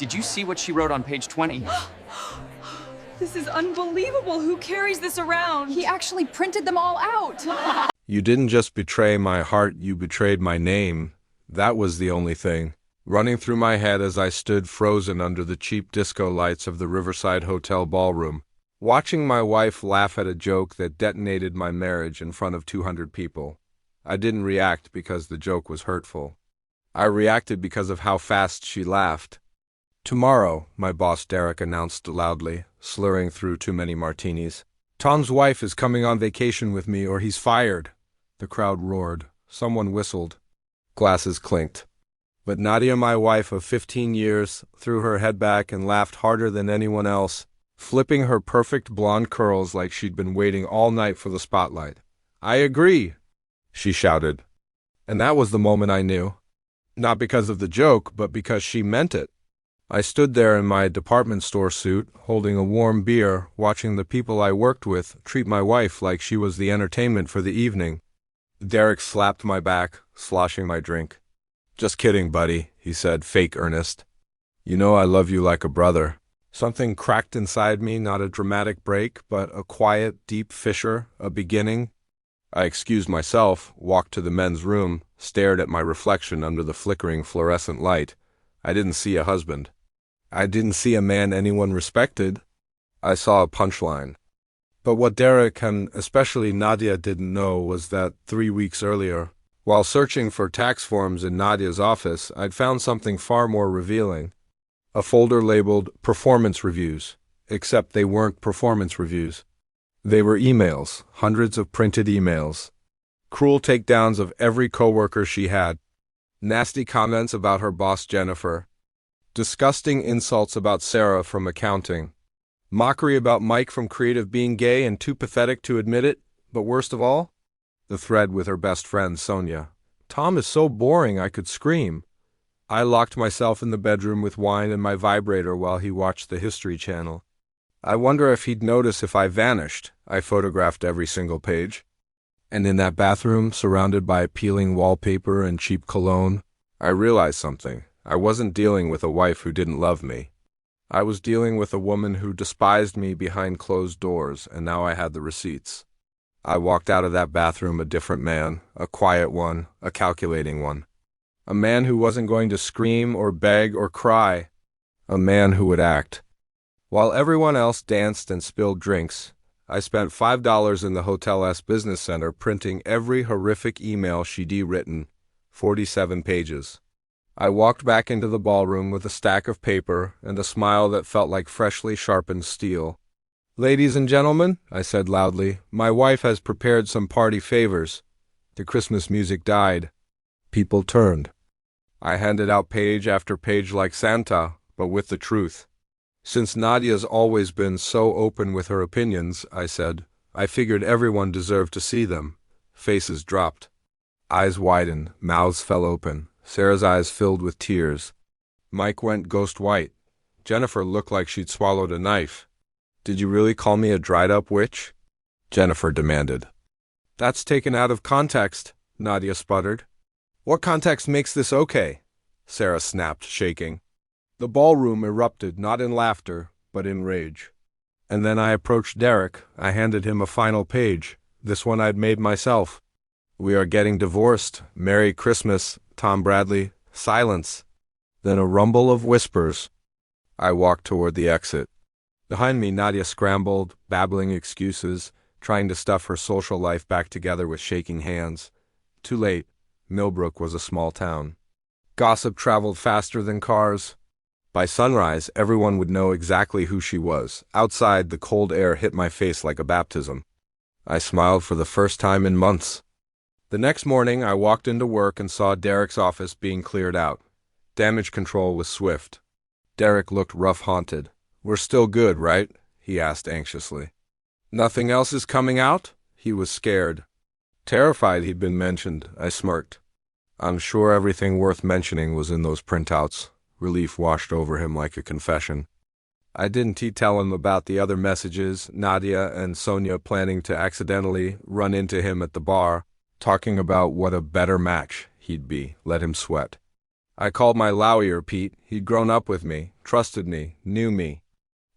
Did you see what she wrote on page 20? This is unbelievable. Who carries this around? He actually printed them all out. You didn't just betray my heart, you betrayed my name. That was the only thing running through my head as I stood frozen under the cheap disco lights of the Riverside Hotel ballroom, watching my wife laugh at a joke that detonated my marriage in front of 200 people. I didn't react because the joke was hurtful. I reacted because of how fast she laughed. "Tomorrow," my boss Derek announced loudly, slurring through too many martinis. "Tom's wife is coming on vacation with me or he's fired." The crowd roared. Someone whistled. Glasses clinked. But Nadia, my wife of 15 years, threw her head back and laughed harder than anyone else, flipping her perfect blonde curls like she'd been waiting all night for the spotlight. "I agree," she shouted. And that was the moment I knew. Not because of the joke, but because she meant it. I stood there in my department store suit, holding a warm beer, watching the people I worked with treat my wife like she was the entertainment for the evening. Derek slapped my back, sloshing my drink. "Just kidding, buddy," he said, fake earnest. "You know I love you like a brother." Something cracked inside me, not a dramatic break, but a quiet, deep fissure, a beginning. I excused myself, walked to the men's room, stared at my reflection under the flickering fluorescent light. I didn't see a husband. I didn't see a man anyone respected. I saw a punchline. But what Derek and especially Nadia didn't know was that 3 weeks earlier, while searching for tax forms in Nadia's office, I'd found something far more revealing. A folder labeled Performance Reviews, except they weren't performance reviews. They were emails, hundreds of printed emails. Cruel takedowns of every coworker she had. Nasty comments about her boss Jennifer. Disgusting insults about Sarah from accounting. Mockery about Mike from creative being gay and too pathetic to admit it. But worst of all, the thread with her best friend Sonia. "Tom is so boring I could scream." I locked myself in the bedroom with wine and my vibrator while he watched the History Channel. I wonder if he'd notice if I vanished. I photographed every single page. And in that bathroom, surrounded by peeling wallpaper and cheap cologne, I realized something. I wasn't dealing with a wife who didn't love me. I was dealing with a woman who despised me behind closed doors, and now I had the receipts. I walked out of that bathroom a different man, a quiet one, a calculating one. A man who wasn't going to scream or beg or cry. A man who would act. While everyone else danced and spilled drinks, I spent $5 in the hotel's business center printing every horrific email she'd written, 47 pages. I walked back into the ballroom with a stack of paper and a smile that felt like freshly sharpened steel. "Ladies and gentlemen," I said loudly, "my wife has prepared some party favors." The Christmas music died. People turned. I handed out page after page like Santa, but with the truth. "Since Nadia's always been so open with her opinions," I said, "I figured everyone deserved to see them." Faces dropped. Eyes widened, mouths fell open. Sarah's eyes filled with tears. Mike went ghost white. Jennifer looked like she'd swallowed a knife. "Did you really call me a dried-up witch?" Jennifer demanded. "That's taken out of context," Nadia sputtered. "What context makes this okay?" Sarah snapped, shaking. The ballroom erupted, not in laughter, but in rage. And then I approached Derek. I handed him a final page, this one I'd made myself. "We are getting divorced. Merry Christmas, Tom Bradley." Silence. Then a rumble of whispers. I walked toward the exit. Behind me, Nadia scrambled, babbling excuses, trying to stuff her social life back together with shaking hands. Too late. Millbrook was a small town. Gossip traveled faster than cars. By sunrise, everyone would know exactly who she was. Outside, the cold air hit my face like a baptism. I smiled for the first time in months. The next morning, I walked into work and saw Derek's office being cleared out. Damage control was swift. Derek looked rough-haunted. "We're still good, right?" he asked anxiously. "Nothing else is coming out?" He was scared. Terrified he'd been mentioned, I smirked. I'm sure everything worth mentioning was in those printouts. Relief washed over him like a confession. I didn't tell him about the other messages, Nadia and Sonia planning to accidentally run into him at the bar, talking about what a better match he'd be. Let him sweat. I called my lawyer, Pete. He'd grown up with me, trusted me, knew me.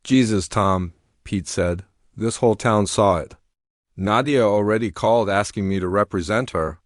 Jesus, Tom, Pete said. This whole town saw it. Nadia already called asking me to represent her.